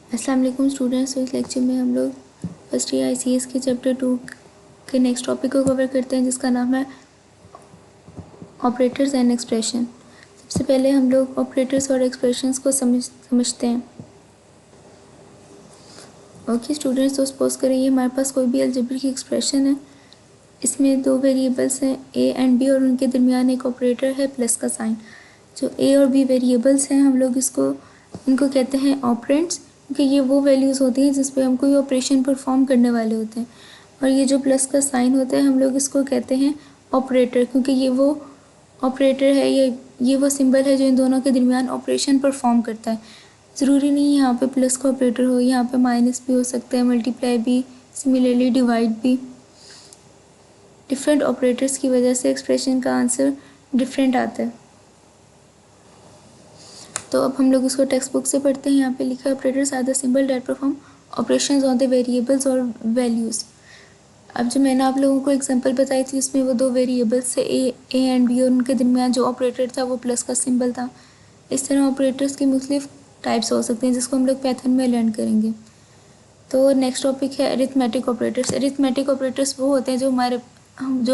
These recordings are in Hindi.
अस्सलाम वालेकुम स्टूडेंट्स। तो इस लेक्चर में हम लोग फर्स्ट ईयर आईसीएस के चैप्टर 2 के नेक्स्ट टॉपिक को कवर करते हैं, जिसका नाम है ऑपरेटर्स एंड एक्सप्रेशन। सबसे पहले हम लोग ऑपरेटर्स और एक्सप्रेशंस को समझते हैं। ओके स्टूडेंट्स, तो सपोज करें ये हमारे पास कोई भी अलजेब्रिक एक्सप्रेशन है। इसमें दो वेरिएबल्स हैं ए एंड बी, और उनके दरमियान एक ऑपरेटर है प्लस का साइन। जो ए और बी वेरिएबल्स हैं, हम लोग इनको कहते हैं ऑपरेंड्स, क्योंकि ये वो वैल्यूज़ होती हैं जिस पे हम कोई ऑपरेशन परफॉर्म करने वाले होते हैं। और ये जो प्लस का साइन होता है, हम लोग इसको कहते हैं ऑपरेटर, क्योंकि ये वो ऑपरेटर है, ये वो सिंबल है जो इन दोनों के दरमियान ऑपरेशन परफॉर्म करता है। ज़रूरी नहीं है यहाँ पे प्लस का ऑपरेटर हो, यहाँ पे माइनस भी हो सकता है, मल्टीप्लाई भी, सिमिलरली डिवाइड भी। डिफरेंट ऑपरेटर्स की वजह से एक्सप्रेशन का आंसर डिफरेंट आता है। तो अब हम लोग इसको टेक्स्ट बुक से पढ़ते हैं। यहाँ पे लिखा है operators are the symbol that perform operations on the variables और वैल्यूज़। अब जो मैंने आप लोगों को एग्जांपल बताई थी, उसमें वो दो वेरिएबल्स थे ए एंड बी, और उनके दरमियान जो ऑपरेटर था वो प्लस का सिंबल था। इस तरह ऑपरेटर्स की मुख्तलिफ टाइप्स हो सकते हैं, जिसको हम लोग पैथन में लर्न करेंगे। तो नेक्स्ट टॉपिक है अरिथमेटिक ऑपरेटर्स। अरिथमेटिक ऑपरेटर्स वो होते हैं जो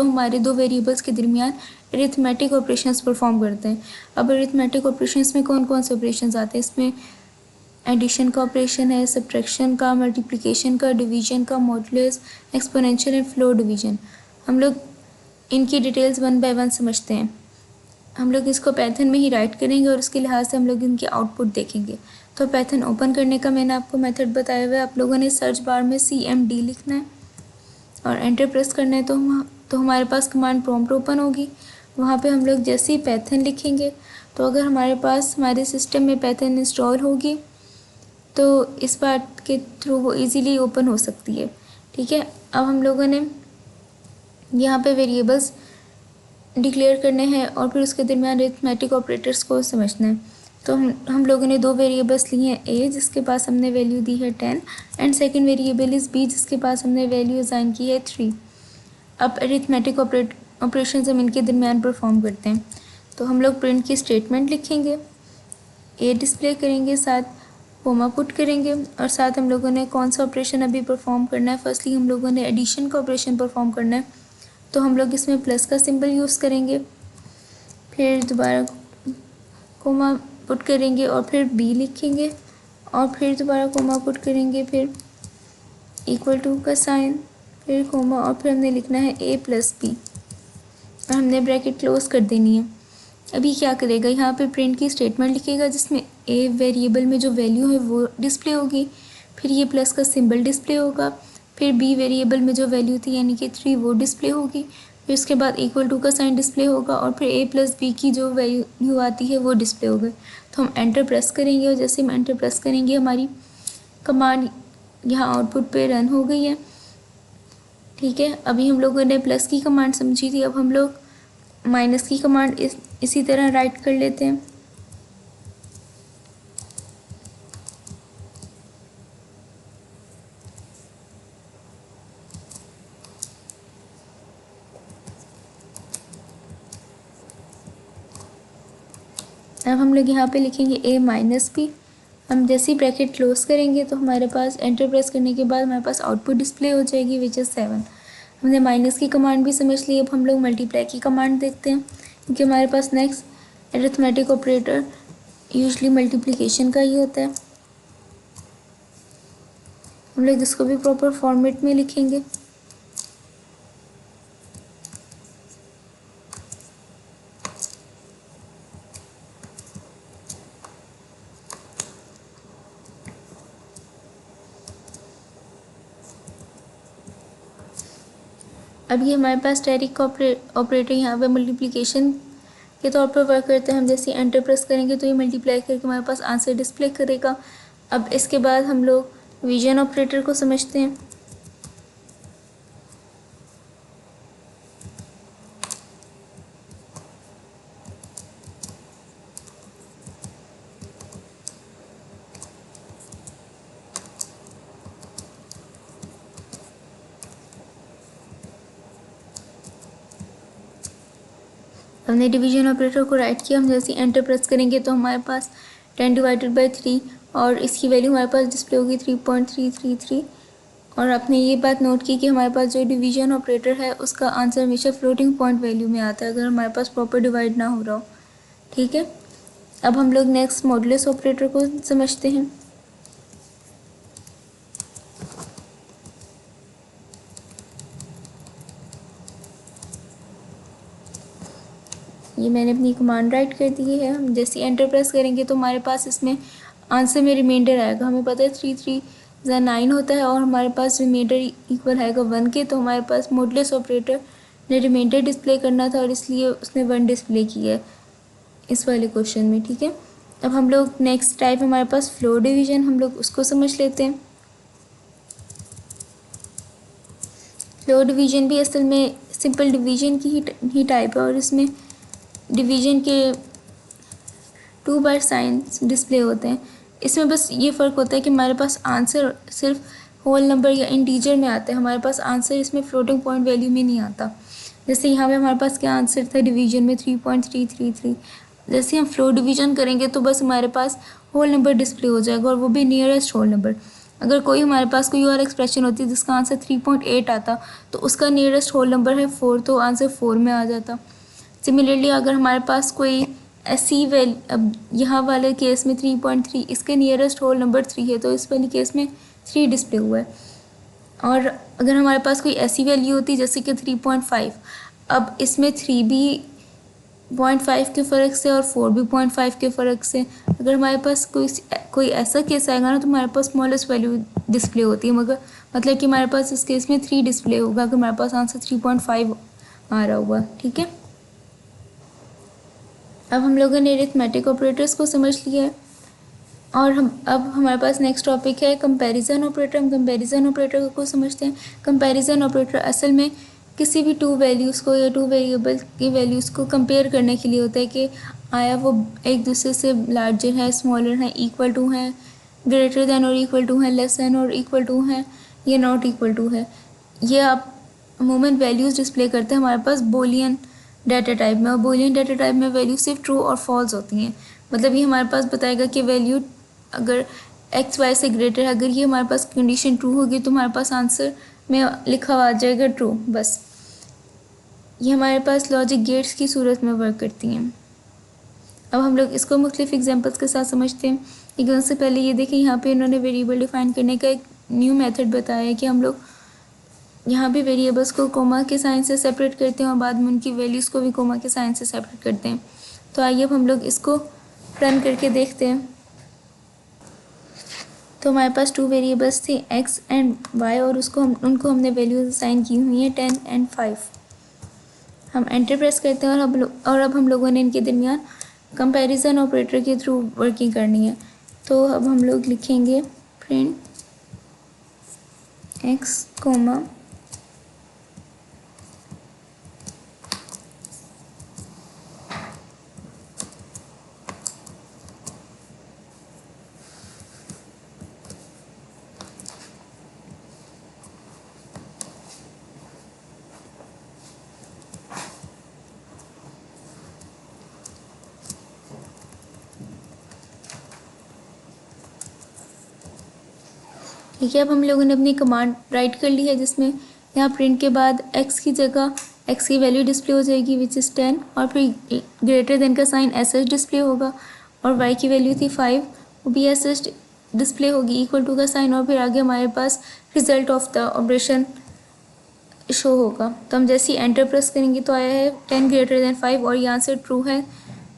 हमारे दो वेरिएबल्स के दरमियान अरिथमेटिक ऑपरेशंस परफॉर्म करते हैं। अब अरिथमेटिक ऑपरेशंस में कौन कौन से ऑपरेशंस आते हैं? इसमें एडिशन का ऑपरेशन है, सब्ट्रैक्शन का, मल्टीप्लिकेशन का, डिवीजन का, modulus, exponential and floor division. हम लोग इनकी डिटेल्स वन बाय वन समझते हैं। हम लोग इसको पैथन में ही राइट करेंगे और उसके लिहाज से हम लोग इनके आउटपुट देखेंगे। तो पैथन ओपन करने का मैंने आपको मेथड बताया हुआ है। आप लोगों ने सर्च बार में CMD लिखना है और एंटर प्रेस करना है, तो हमारे पास कमांड प्रॉम्प्ट ओपन होगी। वहाँ पे हम लोग जैसे ही पैथन लिखेंगे, तो अगर हमारे पास हमारे सिस्टम में पैथन इंस्टॉल होगी तो इस बात के थ्रू वो इजीली ओपन हो सकती है। ठीक है, अब हम लोगों ने यहाँ पे वेरिएबल्स डिक्लेयर करने हैं और फिर उसके दरमियान अरिथमेटिक ऑपरेटर्स को समझना है। तो हम लोगों ने दो वेरिएबल्स लिए हैं, ए जिसके पास हमने वैल्यू दी है 10 and second variable is B जिसके पास हमने वैल्यू असाइन की है 3। अब अरिथमेटिक ऑपरेशंस हम इनके दरमियान परफॉर्म करते हैं। तो हम लोग प्रिंट की स्टेटमेंट लिखेंगे, ए डिस्प्ले करेंगे, साथ कोमा पुट करेंगे, और साथ हम लोगों ने कौन सा ऑपरेशन अभी परफॉर्म करना है। फर्स्टली हम लोगों ने एडिशन का ऑपरेशन परफॉर्म करना है, तो हम लोग इसमें प्लस का सिंबल यूज़ करेंगे, फिर दोबारा कोमा पुट करेंगे और फिर बी लिखेंगे, और फिर दोबारा कोमा पुट करेंगे, फिर इक्वल टू का साइन, फिर कोमा, और फिर हमने लिखना है ए प्लस बी, और हमने ब्रैकेट क्लोज कर देनी है। अभी क्या करेगा, यहाँ पे प्रिंट की स्टेटमेंट लिखेगा जिसमें ए वेरिएबल में जो वैल्यू है वो डिस्प्ले होगी, फिर ये प्लस का सिंबल डिस्प्ले होगा, फिर बी वेरिएबल में जो वैल्यू थी यानी कि 3 वो डिस्प्ले होगी, फिर उसके बाद इक्वल टू का साइन डिस्प्ले होगा, और फिर ए प्लस बी की जो वैल्यू आती है वो डिस्प्ले होगा। तो हम एंटर प्रेस करेंगे, और जैसे हम एंटर प्रेस करेंगे हमारी कमांड यहाँ आउटपुट पे रन हो गई है। ठीक है, अभी हम लोगों ने प्लस की कमांड समझी थी, अब हम लोग माइनस की कमांड इसी तरह राइट कर लेते हैं। अब हम लोग यहाँ पे लिखेंगे ए माइनस बी। हम जैसे ही ब्रैकेट क्लोज करेंगे तो हमारे पास एंटर प्रेस करने के बाद हमारे पास आउटपुट डिस्प्ले हो जाएगी विच इज़ 7। हमने माइनस की कमांड भी समझ ली। अब हम लोग मल्टीप्लाई की कमांड देखते हैं, क्योंकि हमारे पास next arithmetic operator usually multiplication का ही होता है। हम लोग इसको भी प्रॉपर फॉर्मेट में लिखेंगे। अब ये हमारे पास स्टैटिक ऑपरेटर यहाँ पे मल्टीप्लिकेशन के तौर पर वर्क करते हैं। हम जैसे एंटर प्रेस करेंगे तो ये मल्टीप्लाई करके हमारे पास आंसर डिस्प्ले करेगा। अब इसके बाद हम लोग डिवीजन ऑपरेटर को समझते हैं। हमने डिवीजन ऑपरेटर को राइट किया, हम जैसे एंटर प्रेस करेंगे तो हमारे पास 10 डिवाइडेड बाई 3 और इसकी वैल्यू हमारे पास डिस्प्ले होगी 3.333। और आपने ये बात नोट की कि हमारे पास जो डिवीजन ऑपरेटर है उसका आंसर हमेशा फ्लोटिंग पॉइंट वैल्यू में आता है अगर हमारे पास प्रॉपर डिवाइड ना हो रहा हो। ठीक है, अब हम लोग नेक्स्ट मॉडुलस ऑपरेटर को समझते हैं। ये मैंने अपनी कमांड राइट कर दी है। हम जैसे एंटर प्रेस करेंगे तो हमारे पास इसमें आंसर में रिमाइंडर आएगा। हमें पता है 3 3 9 होता है और हमारे पास रिमाइंडर इक्वल आएगा 1 के, तो हमारे पास मॉडुलस ऑपरेटर ने रिमाइंडर डिस्प्ले करना था और इसलिए उसने 1 डिस्प्ले किया है इस वाले क्वेश्चन में। ठीक है, अब हम लोग नेक्स्ट टाइप हमारे पास फ्लोर डिवीजन, हम लोग उसको समझ लेते हैं। फ्लोर डिवीजन भी असल में सिंपल डिवीजन की ही टाइप है और इसमें डिवीजन के 2 बार साइंस डिस्प्ले होते हैं। इसमें बस ये फ़र्क होता है कि हमारे पास आंसर सिर्फ होल नंबर या इंटीजर में आता है, हमारे पास आंसर इसमें फ्लोटिंग पॉइंट वैल्यू में नहीं आता। जैसे यहाँ पे हमारे पास क्या आंसर था डिवीजन में 3.333। जैसे हम फ्लोर डिवीजन करेंगे तो बस हमारे पास होल नंबर डिस्प्ले हो जाएगा और वो भी नियरेस्ट होल नंबर। अगर कोई हमारे पास कोई और एक्सप्रेशन होती जिसका आंसर 3.8 आता तो उसका नियरेस्ट होल नंबर है 4, तो आंसर 4 में आ जाता। सिमिलरली अगर हमारे पास कोई ऐसी वैल्यू, अब यहाँ वाले केस में 3.3 इसके नियरेस्ट होल नंबर 3 है तो इस वाले केस में 3 डिस्प्ले हुआ है। और अगर हमारे पास कोई ऐसी वैल्यू होती जैसे कि 3.5, अब इसमें 3 भी 0.5 के फ़र्क से और 4 भी 0.5 के फ़र्क से, अगर हमारे पास कोई ऐसा केस आएगा ना तो हमारे पास स्मॉलेस्ट वैल्यू डिस्प्ले होती है, मगर मतलब कि हमारे पास इस केस में 3 डिस्प्ले होगा अगर हमारे पास आंसर 3.5 आ रहा हुआ। ठीक है, अब हम लोगों ने अरिथमेटिक ऑपरेटर्स को समझ लिया है और अब हमारे पास नेक्स्ट टॉपिक है कंपैरिजन ऑपरेटर। हम कंपैरिजन ऑपरेटर को समझते हैं। कंपैरिजन ऑपरेटर असल में किसी भी 2 वैल्यूज़ को या 2 वेरिएबल की वैल्यूज़ को कंपेयर करने के लिए होता है कि आया वो एक दूसरे से लार्जर है, स्मॉलर है, इक्वल टू है, ग्रेटर दैन और इक्वल टू है, लेस दैन और इक्वल टू है, या नॉट इक्वल टू है। ये आप अमूमन वैल्यूज़ डिस्प्ले करते हैं हमारे पास बूलियन डाटा टाइप में, और बूलियन डाटा टाइप में वैल्यू सिर्फ ट्रू और फॉल्स होती हैं। मतलब ये हमारे पास बताएगा कि वैल्यू अगर एक्स वाई से ग्रेटर है, अगर ये हमारे पास कंडीशन ट्रू होगी तो हमारे पास आंसर में लिखा हुआ आ जाएगा ट्रू। बस ये हमारे पास लॉजिक गेट्स की सूरत में वर्क करती हैं। अब हम लोग इसको मुख्तलिफ एग्जांपल्स के साथ समझते हैं। लेकिन उससे पहले ये देखें, यहाँ पे इन्होंने वेरिएबल डिफाइन करने का एक न्यू मेथड बताया है कि हम लोग यहाँ भी वेरिएबल्स को कोमा के साइन से सेपरेट करते हैं और बाद में उनकी वैल्यूज़ को भी कोमा के साइन से सेपरेट करते हैं। तो आइए अब हम लोग इसको रन करके देखते हैं। तो हमारे पास 2 वेरिएबल्स थे x एंड y और उनको हमने वैल्यूज असाइन की हुई हैं 10 एंड 5। हम एंटर प्रेस करते हैं और अब हम लोगों ने इनके दरमियान कंपैरिजन ऑपरेटर के थ्रू वर्किंग करनी है। तो अब हम लोग लिखेंगे प्रिंट x कोमा ठीक है। अब हम लोगों ने अपनी कमांड राइट कर ली है जिसमें यहाँ प्रिंट के बाद x की जगह x की वैल्यू डिस्प्ले हो जाएगी विच इज़ 10 और फिर ग्रेटर देन का साइन एस एच डिस्प्ले होगा और y की वैल्यू थी 5 वो भी एस एच डिस्प्ले होगी इक्वल टू का साइन और फिर आगे हमारे पास result of the operation show होगा। तो हम जैसे ही एंटर प्रेस करेंगे तो आया है 10 ग्रेटर देन 5 और ये आंसर ट्रू है,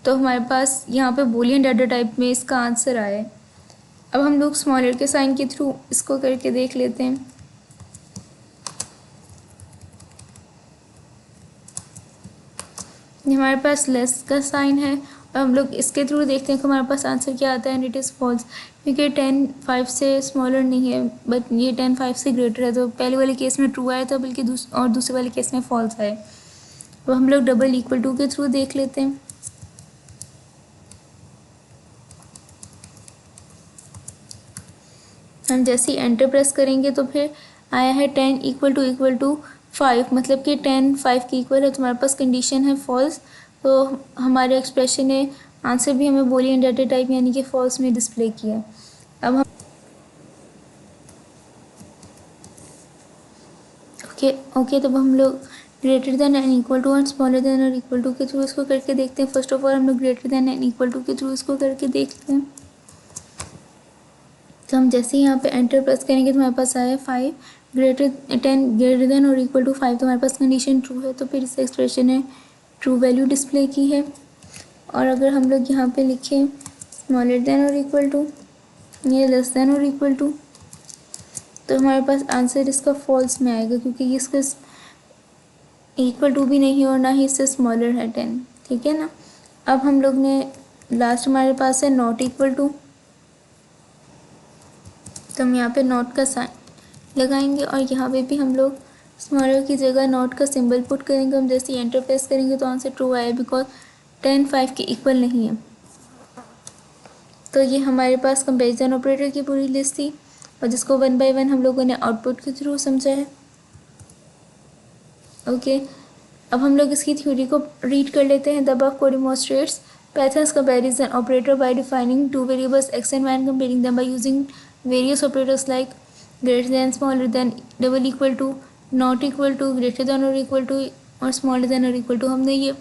तो हमारे पास यहाँ पे बूलियन डाटा टाइप में इसका आंसर आया है। अब हम लोग स्मॉलर के साइन के थ्रू इसको करके देख लेते हैं। ये हमारे पास लेस का साइन है और हम लोग इसके थ्रू देखते हैं कि हमारे पास आंसर क्या आता है एंड इट इज़ फॉल्स, क्योंकि 10 5 से स्मॉलर नहीं है बट ये 10 5 से ग्रेटर है। तो पहले वाले केस में ट्रू आया था बल्कि दूसरे वाले केस में फॉल्स आया। तो हम लोग डबल इक्वल टू के थ्रू देख लेते हैं। हम जैसे ही एंटर प्रेस करेंगे तो फिर आया है 10 इक्वल टू 5, मतलब कि 10 5 के इक्वल है तो हमारे पास कंडीशन है फॉल्स। तो हमारे एक्सप्रेशन ने आंसर भी हमें बूलियन डाटा टाइप यानी कि फॉल्स में डिस्प्ले किया। अब हम ओके तो हम लोग greater than and equal to and smaller than और इक्वल टू के थ्रू इसको करके देखते हैं। फर्स्ट ऑफ ऑल हम लोग greater than and equal to के थ्रू इसको करके देखते हैं। तो हम जैसे ही यहाँ पे एंटर प्रेस करेंगे तो हमारे पास आया 5 ग्रेटर देन और इक्वल टू 5, तो हमारे पास कंडीशन ट्रू है, तो फिर इस एक्सप्रेशन ने ट्रू वैल्यू डिस्प्ले की है। और अगर हम लोग यहाँ पे लिखें स्मॉलर देन और इक्वल टू या लेस देन और इक्वल टू, तो हमारे पास आंसर इसका फॉल्स में आएगा, क्योंकि इसका इक्वल टू भी नहीं है और ना ही इससे स्मॉलर है 10, ठीक है ना। अब हम लोग ने लास्ट हमारे पास है नॉट इक्वल टू, तो हम यहाँ पे नॉट का साइन लगाएंगे और यहाँ पे भी हम लोग स्मॉलर की जगह नॉट का सिंबल पुट करेंगे। हम जैसे एंटर प्रेस करेंगे तो आंसर ट्रू आया, बिकॉज 10 5 के इक्वल नहीं है। तो ये हमारे पास कंपैरिजन ऑपरेटर की पूरी लिस्ट थी, और जिसको 1 बाय 1 हम लोगों ने आउटपुट के थ्रू समझा है। ओके, अब हम लोग इसकी थ्योरी को रीड कर लेते हैं। The above code demonstrates Python's comparison operator by defining two variables x and y and comparing them by using various operators like greater than, smaller than, double equal to, not equal to, greater than or equal to और smaller than or equal to। हमने ये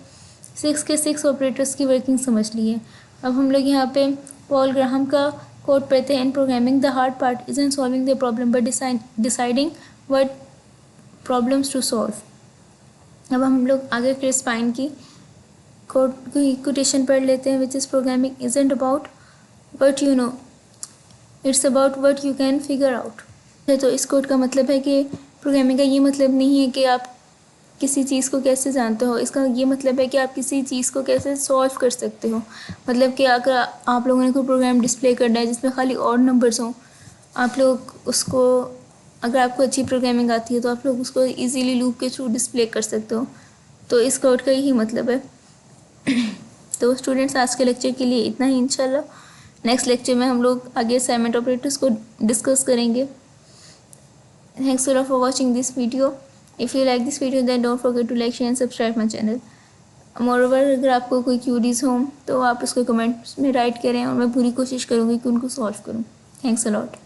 6 के 6 ऑपरेटर्स की वर्किंग समझ ली है। अब हम लोग यहाँ पे पॉल ग्राहम का कोड पढ़ते हैं। In programming the hard part is in solving the problem but deciding what problems to solve. अब हम लोग आगे क्रिस पाइन की कोड की कोटेशन पढ़ लेते हैं, which is programming isn't about what you know, it's about what you can figure out. तो इस कोड का मतलब है कि प्रोग्रामिंग का ये मतलब नहीं है कि आप किसी चीज़ को कैसे जानते हो, इसका ये मतलब है कि आप किसी चीज़ को कैसे सॉल्व कर सकते हो। मतलब कि अगर आप लोगों ने कोई प्रोग्राम डिस्प्ले करना है जिसमें खाली और नंबर्स हों, आप लोग उसको, अगर आपको अच्छी प्रोग्रामिंग आती है तो आप लोग उसको इजीली लूप के थ्रू डिस्प्ले कर सकते हो। तो इस कोड का यही मतलब है। तो स्टूडेंट्स, आज के लेक्चर के लिए इतना ही। इंशाल्लाह नेक्स्ट लेक्चर में हम लोग आगे असाइनमेंट ऑपरेटर्स को डिस्कस करेंगे। Thanks for watching this video. If you like this video then don't forget to like share and subscribe my channel. Moreover, अगर आपको कोई क्यूरीज हों तो आप उसको कमेंट्स में राइट करें और मैं पूरी कोशिश करूँगी कि उनको सॉल्व करूँ। Thanks a lot.